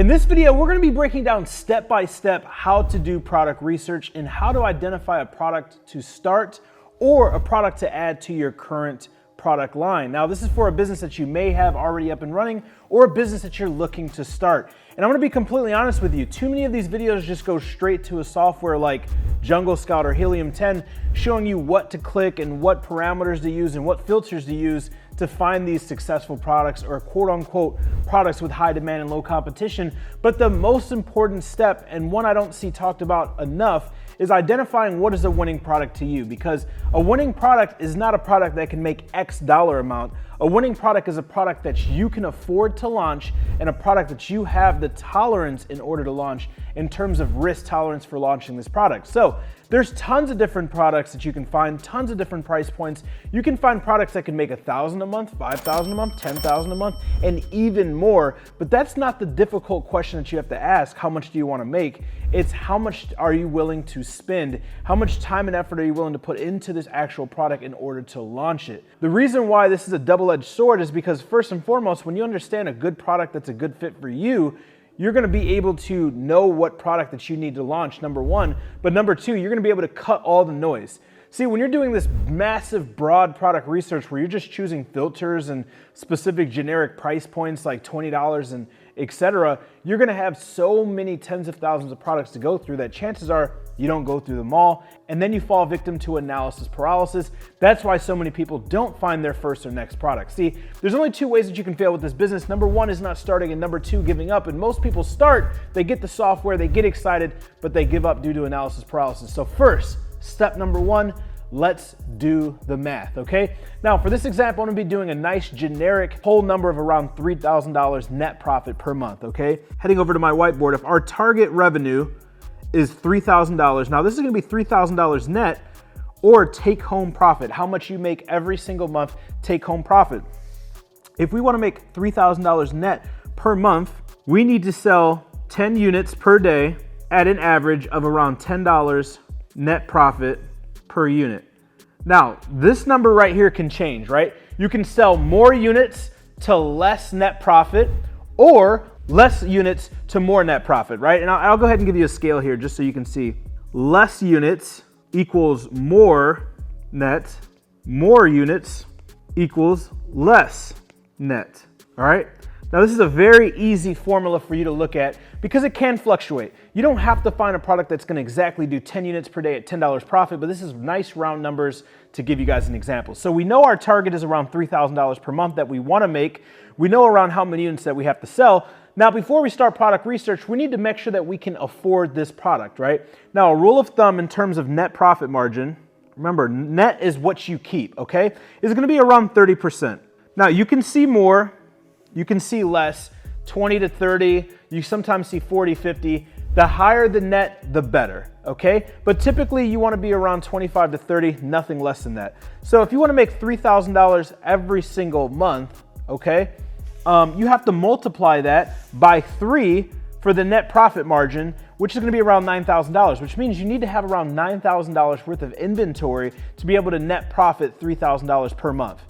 In this video, we're going to be breaking down step by step how to do product research and how to identify a product to start or a product to add to your current product line. Now, this is for a business that you may have already up and running or a business that you're looking to start. And I'm going to be completely honest with you, too many of these videos just go straight to a software like Jungle Scout or Helium 10 showing you what to click and what parameters to use and what filters to use to find these successful products or quote unquote products with high demand and low competition. But the most important step, and one I don't see talked about enough, is identifying what is a winning product to you, because a winning product is not a product that can make X dollar amount. A winning product is a product that you can afford to launch and a product that you have the tolerance in order to launch in terms of risk tolerance for launching this product. So there's tons of different products that you can find, tons of different price points. You can find products that can make $1,000 a month, $5,000 a month, $10,000 a month, and even more. But that's not the difficult question that you have to ask. How much do you want to make? It's how much are you willing to spend? How much time and effort are you willing to put into this actual product in order to launch it? The reason why this is a double-edged sword is because first and foremost, when you understand a good product that's a good fit for you, you're going to be able to know what product that you need to launch, number one. But number two, you're going to be able to cut all the noise. See, when you're doing this massive, broad product research where you're just choosing filters and specific generic price points like $20 and etc., you're going to have so many tens of thousands of products to go through that chances are you don't go through them all, and then you fall victim to analysis paralysis. That's why so many people don't find their first or next product. See, there's only two ways that you can fail with this business. Number one is not starting, and number two, giving up. And most people start, they get the software, they get excited, but they give up due to analysis paralysis. So first, step number one, let's do the math, okay? Now, for this example, I'm gonna be doing a nice generic whole number of around $3,000 net profit per month, okay? Heading over to my whiteboard, if our target revenue is $3,000, now this is gonna be $3,000 net or take home profit, how much you make every single month take home profit. If we wanna make $3,000 net per month, we need to sell 10 units per day at an average of around $10 net profit per unit. Now, this number right here can change, right? You can sell more units to less net profit or less units to more net profit, right? And I'll go ahead and give you a scale here just so you can see. Less units equals more net, more units equals less net, all right? Now, this is a very easy formula for you to look at because it can fluctuate. You don't have to find a product that's gonna exactly do 10 units per day at $10 profit, but this is nice round numbers to give you guys an example. So we know our target is around $3,000 per month that we wanna make. We know around how many units that we have to sell. Now, before we start product research, we need to make sure that we can afford this product, right? Now, a rule of thumb in terms of net profit margin, remember, net is what you keep, okay? Is gonna be around 30%. Now, you can see more, you can see less, 20 to 30, you sometimes see 40, 50. The higher the net, the better, okay? But typically you wanna be around 25 to 30, nothing less than that. So if you wanna make $3,000 every single month, okay, you have to multiply that by 3 for the net profit margin, which is gonna be around $9,000, which means you need to have around $9,000 worth of inventory to be able to net profit $3,000 per month.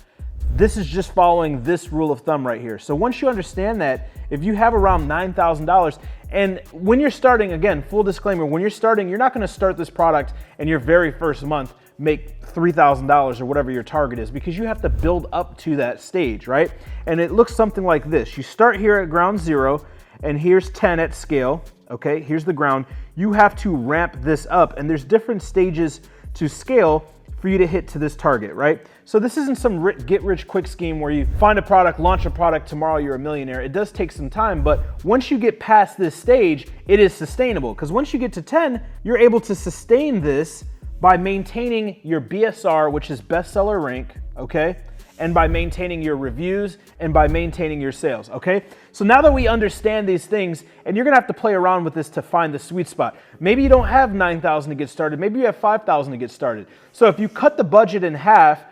This is just following this rule of thumb right here. So once you understand that, if you have around $9,000, and when you're starting, again, full disclaimer, when you're starting, you're not gonna start this product and your very first month make $3,000 or whatever your target is, because you have to build up to that stage, right? And it looks something like this. You start here at ground zero, and here's 10 at scale, okay? Here's the ground. You have to ramp this up, and there's different stages to scale for you to hit to this target, right? So this isn't some get-rich-quick scheme where you find a product, launch a product, tomorrow you're a millionaire. It does take some time, but once you get past this stage, it is sustainable. Because once you get to 10, you're able to sustain this by maintaining your BSR, which is bestseller rank, okay? And by maintaining your reviews and by maintaining your sales, okay? So now that we understand these things, and you're gonna have to play around with this to find the sweet spot. Maybe you don't have 9,000 to get started, maybe you have 5,000 to get started. So if you cut the budget in half,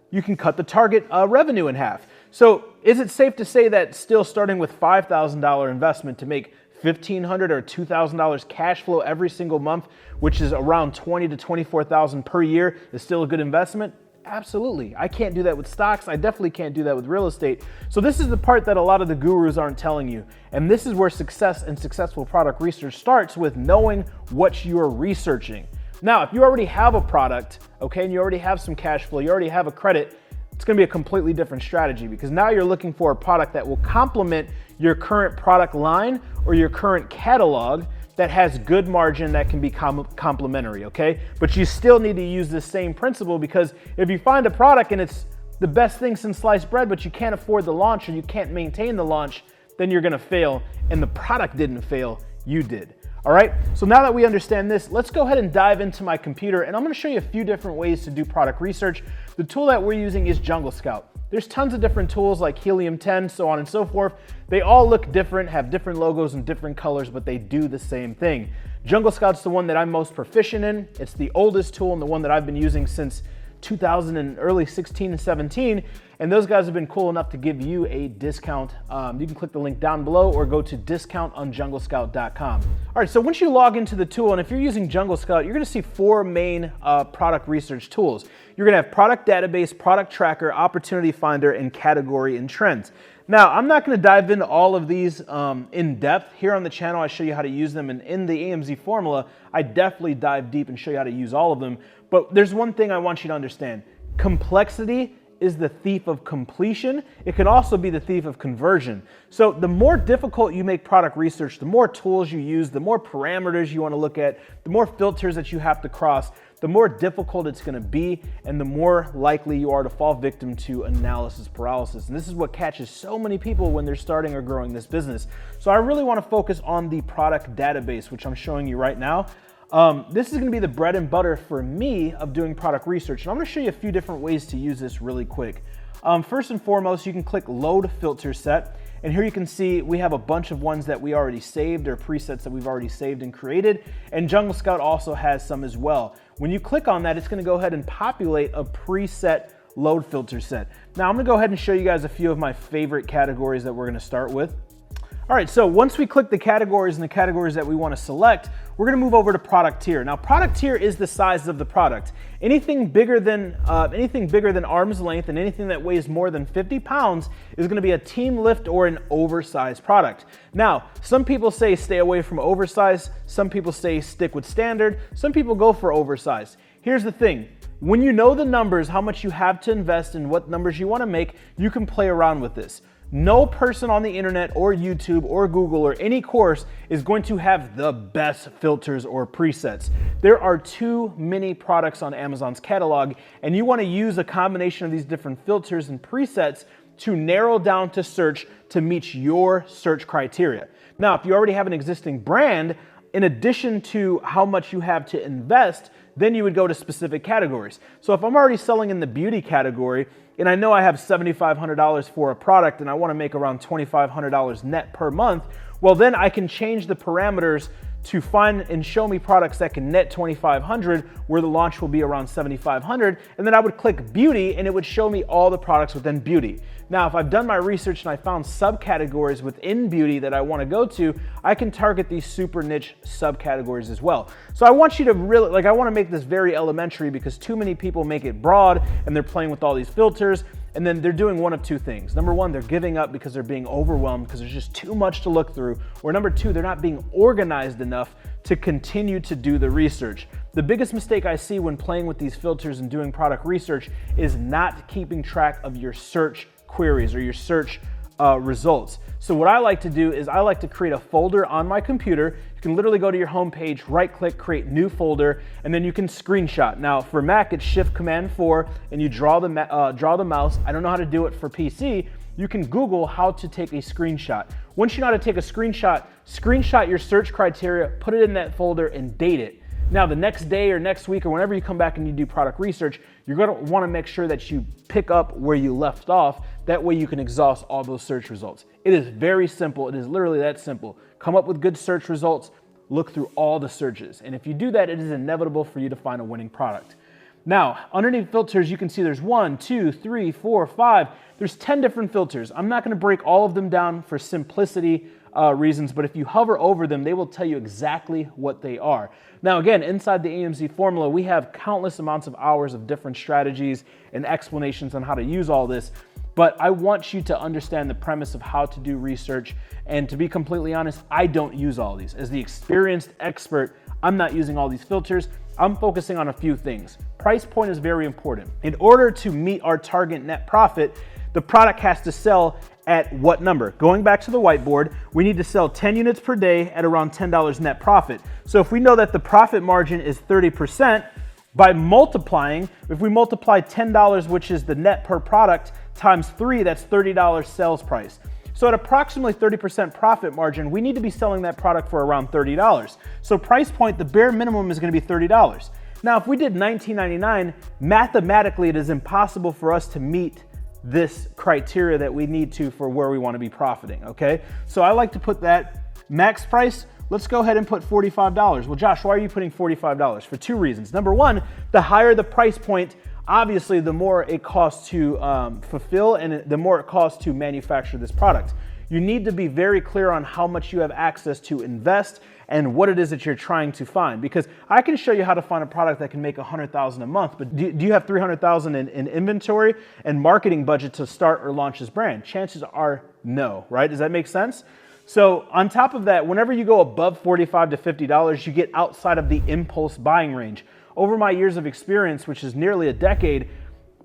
you can cut the target revenue in half. So is it safe to say that still starting with $5,000 investment to make $1,500 or $2,000 cash flow every single month, which is around $20,000 to $24,000 per year, is still a good investment? Absolutely. I can't do that with stocks. I definitely can't do that with real estate. So this is the part that a lot of the gurus aren't telling you. And this is where success and successful product research starts, with knowing what you're researching. Now, if you already have a product, okay, and you already have some cash flow, you already have a credit, it's gonna be a completely different strategy, because now you're looking for a product that will complement your current product line or your current catalog that has good margin, that can be complementary, okay? But you still need to use the same principle, because if you find a product and it's the best thing since sliced bread, but you can't afford the launch or you can't maintain the launch, then you're gonna fail, and the product didn't fail, you did. All right, so now that we understand this, let's go ahead and dive into my computer, and I'm gonna show you a few different ways to do product research. The tool that we're using is Jungle Scout. There's tons of different tools like Helium 10, so on and so forth. They all look different, have different logos and different colors, but they do the same thing. Jungle Scout's the one that I'm most proficient in. It's the oldest tool and the one that I've been using since 2000 and early 16 and 17. And those guys have been cool enough to give you a discount. You can click the link down below or go to discountonjunglescout.com. All right, so once you log into the tool, and if you're using Jungle Scout, you're gonna see four main product research tools. You're gonna have product database, product tracker, opportunity finder, and category and trends. Now, I'm not gonna dive into all of these in depth. Here on the channel, I show you how to use them, and in the AMZ formula, I definitely dive deep and show you how to use all of them. But there's one thing I want you to understand. Complexity is the thief of completion. It can also be the thief of conversion. So the more difficult you make product research, the more tools you use, the more parameters you want to look at, the more filters that you have to cross, the more difficult it's going to be, and the more likely you are to fall victim to analysis paralysis. And this is what catches so many people when they're starting or growing this business. So I really want to focus on the product database, which I'm showing you right now. This is going to be the bread and butter for me of doing product research, and I'm going to show you a few different ways to use this really quick. First and foremost, you can click Load Filter Set, and here you can see we have a bunch of ones that we already saved, or presets that we've already saved and created, and Jungle Scout also has some as well. When you click on that, it's going to go ahead and populate a preset load filter set. Now I'm going to go ahead and show you guys a few of my favorite categories that we're going to start with. All right, so once we click the categories and the categories that we want to select, we're going to move over to product tier. Now, product tier is the size of the product. Anything bigger than arm's length and anything that weighs more than 50 pounds is going to be a team lift or an oversized product. Now, some people say stay away from oversized. Some people say stick with standard. Some people go for oversized. Here's the thing. When you know the numbers, how much you have to invest and what numbers you want to make, you can play around with this. No person on the internet or YouTube or Google or any course is going to have the best filters or presets. There are too many products on Amazon's catalog, and you want to use a combination of these different filters and presets to narrow down to search to meet your search criteria. Now, if you already have an existing brand, in addition to how much you have to invest, then you would go to specific categories. So if I'm already selling in the beauty category, and I know I have $7,500 for a product and I want to make around $2,500 net per month, well then I can change the parameters to find and show me products that can net $2,500 where the launch will be around $7,500, and then I would click beauty and it would show me all the products within beauty. Now, if I've done my research and I found subcategories within beauty that I want to go to, I can target these super niche subcategories as well. So I want you to really, I want to make this very elementary because too many people make it broad and they're playing with all these filters, and then they're doing one of two things. Number one, they're giving up because they're being overwhelmed because there's just too much to look through. Or number two, they're not being organized enough to continue to do the research. The biggest mistake I see when playing with these filters and doing product research is not keeping track of your search queries or your search results. So what I like to do is I like to create a folder on my computer. You can literally go to your home page, right click, create new folder, and then you can screenshot. Now for Mac, it's Shift-Command-4, and you draw the mouse. I don't know how to do it for PC. You can Google how to take a screenshot. Once you know how to take a screenshot your search criteria, put it in that folder and date it. Now the next day or next week or whenever you come back and you do product research, you're gonna wanna make sure that you pick up where you left off. That way you can exhaust all those search results. It is very simple. It is literally that simple. Come up with good search results, look through all the searches. And if you do that, it is inevitable for you to find a winning product. Now, underneath filters, you can see there's 1, 2, 3, 4, 5. There's 10 different filters. I'm not gonna break all of them down for simplicity reasons, but if you hover over them, they will tell you exactly what they are. Now, again, inside the AMZ formula, we have countless amounts of hours of different strategies and explanations on how to use all this. But I want you to understand the premise of how to do research. And to be completely honest, I don't use all these. As the experienced expert, I'm not using all these filters. I'm focusing on a few things. Price point is very important. In order to meet our target net profit, the product has to sell at what number? Going back to the whiteboard, we need to sell 10 units per day at around $10 net profit. So if we know that the profit margin is 30%, by multiplying, if we multiply $10, which is the net per product, times 3, that's $30 sales price. So at approximately 30% profit margin, we need to be selling that product for around $30. So price point, the bare minimum is going to be $30. Now, if we did $19.99, mathematically, it is impossible for us to meet this criteria that we need to for where we want to be profiting, okay? So I like to put that max price. Let's go ahead and put $45. Well, Josh, why are you putting $45? For two reasons. Number one, the higher the price point, obviously the more it costs to fulfill and the more it costs to manufacture this product. You need to be very clear on how much you have access to invest and what it is that you're trying to find. Because I can show you how to find a product that can make $100,000 a month, but do you have $300,000 in inventory and marketing budget to start or launch this brand? Chances are no, right? Does that make sense? So on top of that, whenever you go above $45 to $50, you get outside of the impulse buying range. Over my years of experience, which is nearly a decade,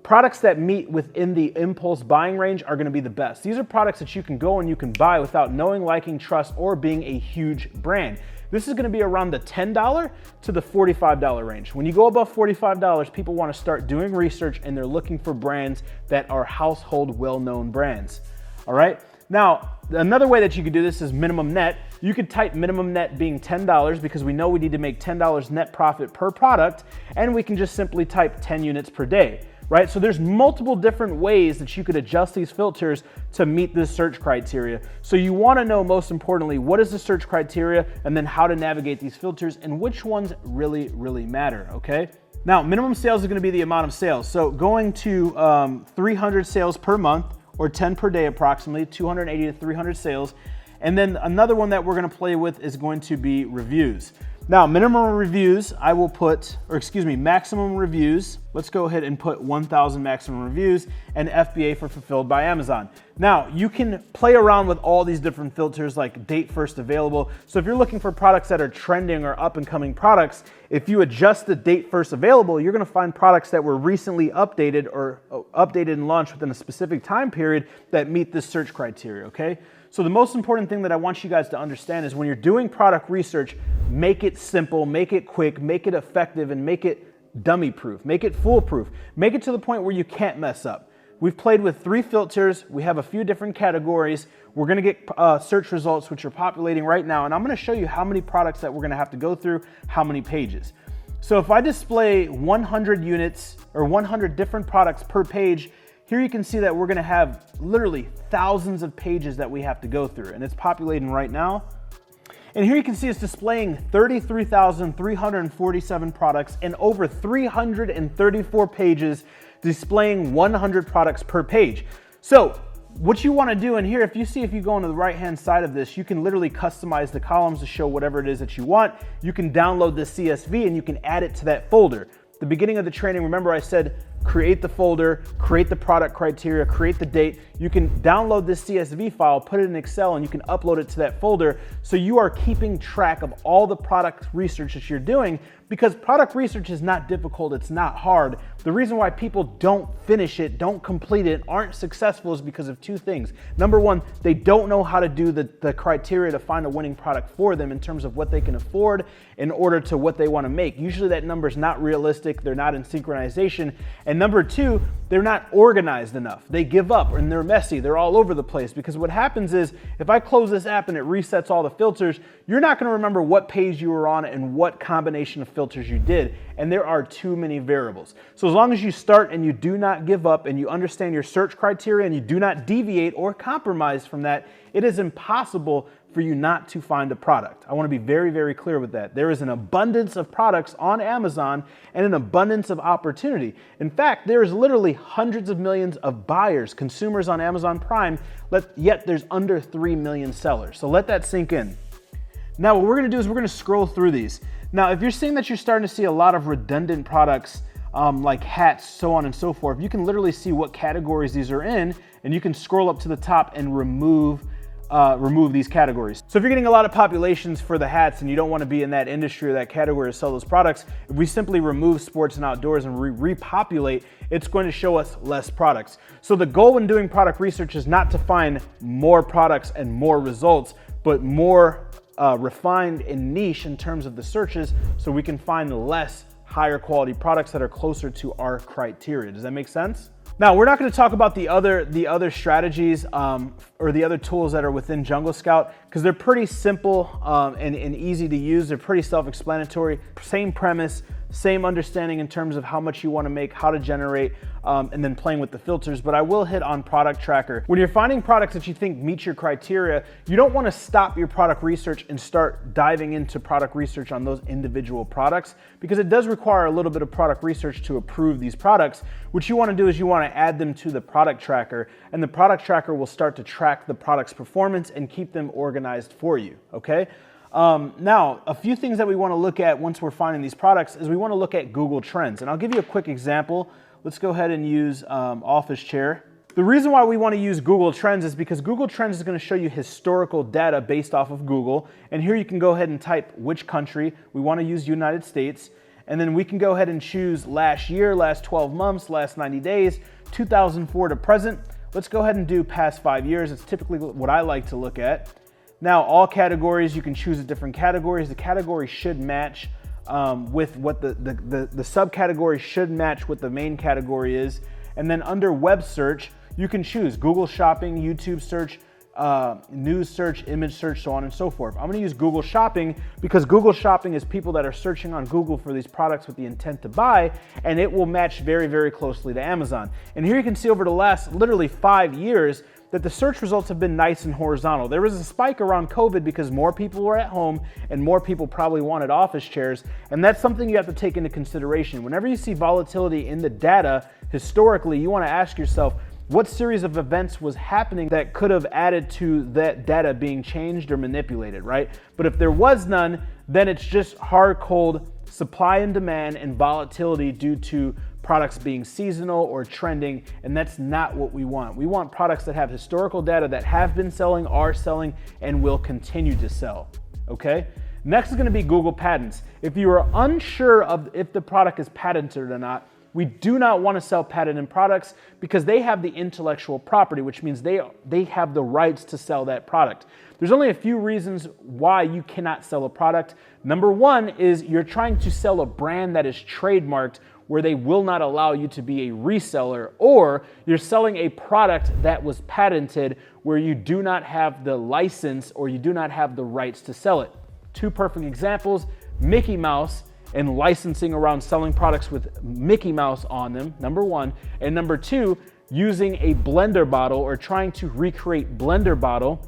products that meet within the impulse buying range are going to be the best. These are products that you can go and you can buy without knowing, liking, trust, or being a huge brand. This is going to be around the $10 to the $45 range. When you go above $45, people want to start doing research and they're looking for brands that are household well-known brands. All right. Now, another way that you could do this is minimum net. You could type minimum net being $10 because we know we need to make $10 net profit per product, and we can just simply type 10 units per day, right? So there's multiple different ways that you could adjust these filters to meet this search criteria. So you want to know, most importantly, what is the search criteria and then how to navigate these filters and which ones really, really matter, okay? Now, minimum sales is going to be the amount of sales. So going to 300 sales per month, or 10 per day approximately, 280 to 300 sales. And then another one that we're gonna play with is going to be reviews. Now, minimum reviews, I will put, maximum reviews. Let's go ahead and put 1,000 maximum reviews and FBA for fulfilled by Amazon. Now, you can play around with all these different filters like date first available. So if you're looking for products that are trending or up and coming products, if you adjust the date first available, you're gonna find products that were recently updated or updated and launched within a specific time period that meet this search criteria, okay? So the most important thing that I want you guys to understand is when you're doing product research, make it simple, make it quick, make it effective, and make it dummy proof, make it foolproof, make it to the point where you can't mess up. We've played with 3 filters. We have a few different categories. We're gonna get search results, which are populating right now. And I'm gonna show you how many products that we're gonna have to go through, how many pages. So if I display 100 units or 100 different products per page, here you can see that we're gonna have literally thousands of pages that we have to go through, and it's populating right now. And here you can see it's displaying 33,347 products and over 334 pages displaying 100 products per page. So what you wanna do in here, if you go into the right-hand side of this, you can literally customize the columns to show whatever it is that you want. You can download the CSV and you can add it to that folder. The beginning of the training, remember I said, create the folder, create the product criteria, create the date. You can download this CSV file, put it in Excel, and you can upload it to that folder. So you are keeping track of all the product research that you're doing, because product research is not difficult, it's not hard. The reason why people don't finish it, don't complete it, aren't successful is because of 2 things. Number one, they don't know how to do the criteria to find a winning product for them in terms of what they can afford in order to what they want to make. Usually that number is not realistic, they're not in synchronization. And number 2, they're not organized enough. They give up and they're messy, they're all over the place, because what happens is if I close this app and it resets all the filters, you're not going to remember what page you were on and what combination of filters you did, and there are too many variables. So as long as you start and you do not give up and you understand your search criteria and you do not deviate or compromise from that, it is impossible for you not to find a product. I want to be very, very clear with that. There is an abundance of products on Amazon and an abundance of opportunity. In fact, there is literally hundreds of millions of buyers, consumers on Amazon Prime, yet there's under 3 million sellers. So let that sink in. Now, what we're going to do is we're going to scroll through these. Now, if you're seeing that you're starting to see a lot of redundant products, like hats, so on and so forth, you can literally see what categories these are in, and you can scroll up to the top and remove these categories. So if you're getting a lot of populations for the hats and you don't want to be in that industry or that category to sell those products, if we simply remove sports and outdoors and repopulate, it's going to show us less products. So the goal when doing product research is not to find more products and more results, but more refined and niche in terms of the searches, so we can find less higher quality products that are closer to our criteria. Does that make sense? Now, we're not going to talk about the other strategies or the other tools that are within Jungle Scout, because they're pretty simple and easy to use. They're pretty self-explanatory. Same premise, same understanding in terms of how much you want to make, how to generate, and then playing with the filters. But I will hit on Product Tracker. When you're finding products that you think meet your criteria, you don't want to stop your product research and start diving into product research on those individual products, because it does require a little bit of product research to approve these products. What you want to do is you want to add them to the Product Tracker, and the Product Tracker will start to track the product's performance and keep them organized for you, okay? Now, a few things that we want to look at once we're finding these products is we want to look at Google Trends. And I'll give you a quick example. Let's go ahead and use Office Chair. The reason why we want to use Google Trends is because Google Trends is going to show you historical data based off of Google. And here you can go ahead and type which country. We want to use United States. And then we can go ahead and choose last year, last 12 months, last 90 days, 2004 to present. Let's go ahead and do past 5 years. It's typically what I like to look at. Now, all categories, you can choose the different categories. The category should match with what the subcategory should match what the main category is. And then under web search, you can choose Google Shopping, YouTube search, news search, image search, so on and so forth. I'm going to use Google Shopping because Google Shopping is people that are searching on Google for these products with the intent to buy, and it will match very, very closely to Amazon. And here you can see over the last literally 5 years that the search results have been nice and horizontal. There was a spike around COVID because more people were at home and more people probably wanted office chairs, and that's something you have to take into consideration. Whenever you see volatility in the data, historically, you want to ask yourself, what series of events was happening that could have added to that data being changed or manipulated, right? But if there was none, then it's just hard, cold supply and demand and volatility due to products being seasonal or trending, and that's not what we want. We want products that have historical data that have been selling, are selling, and will continue to sell, okay? Next is gonna be Google Patents. If you are unsure of if the product is patented or not, we do not want to sell patented products because they have the intellectual property, which means they have the rights to sell that product. There's only a few reasons why you cannot sell a product. Number one is you're trying to sell a brand that is trademarked where they will not allow you to be a reseller, or you're selling a product that was patented where you do not have the license or you do not have the rights to sell it. Two perfect examples, Mickey Mouse and licensing around selling products with Mickey Mouse on them, number one. And number two, using a blender bottle or trying to recreate blender bottle,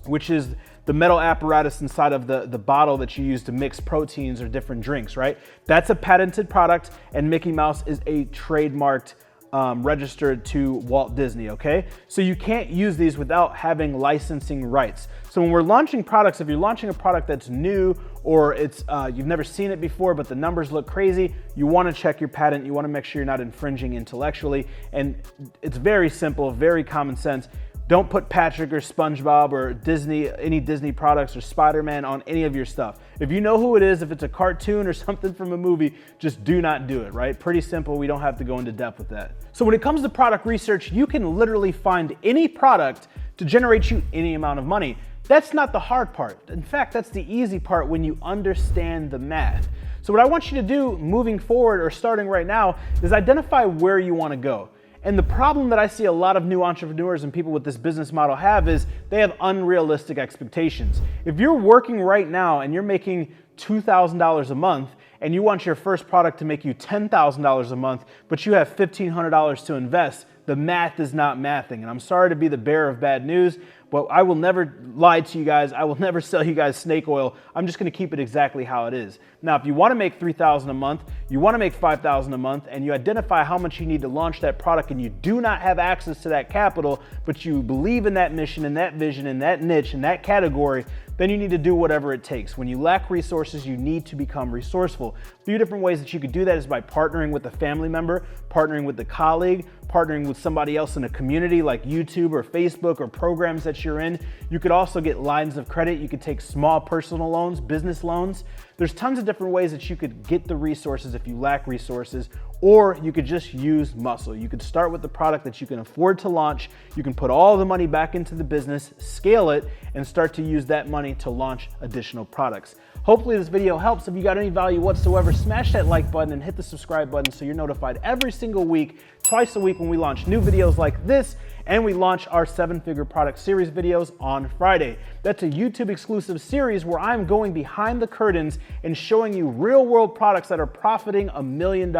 which is the metal apparatus inside of the bottle that you use to mix proteins or different drinks, right? That's a patented product, and Mickey Mouse is a trademarked, registered to Walt Disney, okay? So you can't use these without having licensing rights. So when we're launching products, if you're launching a product that's new or it's you've never seen it before but the numbers look crazy, you want to check your patent. You want to make sure you're not infringing intellectually, and it's very simple, very common sense. Don't put Patrick or SpongeBob or Disney, any Disney products or Spider-Man on any of your stuff. If you know who it is, if it's a cartoon or something from a movie, just do not do it, right? Pretty simple. We don't have to go into depth with that. So when it comes to product research, you can literally find any product to generate you any amount of money. That's not the hard part. In fact, that's the easy part when you understand the math. So what I want you to do moving forward or starting right now is identify where you want to go. And the problem that I see a lot of new entrepreneurs and people with this business model have is they have unrealistic expectations. If you're working right now and you're making $2,000 a month and you want your first product to make you $10,000 a month, but you have $1,500 to invest, the math is not mathing. And I'm sorry to be the bearer of bad news, but I will never lie to you guys. I will never sell you guys snake oil. I'm just gonna keep it exactly how it is. Now, if you wanna make $3,000 a month, you wanna make $5,000 a month, and you identify how much you need to launch that product and you do not have access to that capital, but you believe in that mission and that vision and that niche and that category, then you need to do whatever it takes. When you lack resources, you need to become resourceful. A few different ways that you could do that is by partnering with a family member, partnering with a colleague, partnering with somebody else in a community like YouTube or Facebook or programs that you're in. You could also get lines of credit. You could take small personal loans, business loans. There's tons of different ways that you could get the resources if you lack resources, or you could just use muscle. You could start with the product that you can afford to launch. You can put all the money back into the business, scale it, and start to use that money to launch additional products. Hopefully this video helps. If you got any value whatsoever, smash that like button and hit the subscribe button so you're notified every single week, twice a week when we launch new videos like this, and we launch our 7-figure product series videos on Friday. That's a YouTube exclusive series where I'm going behind the curtains and showing you real world products that are profiting $1 million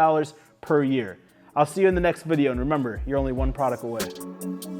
per year. I'll see you in the next video, and remember, you're only one product away.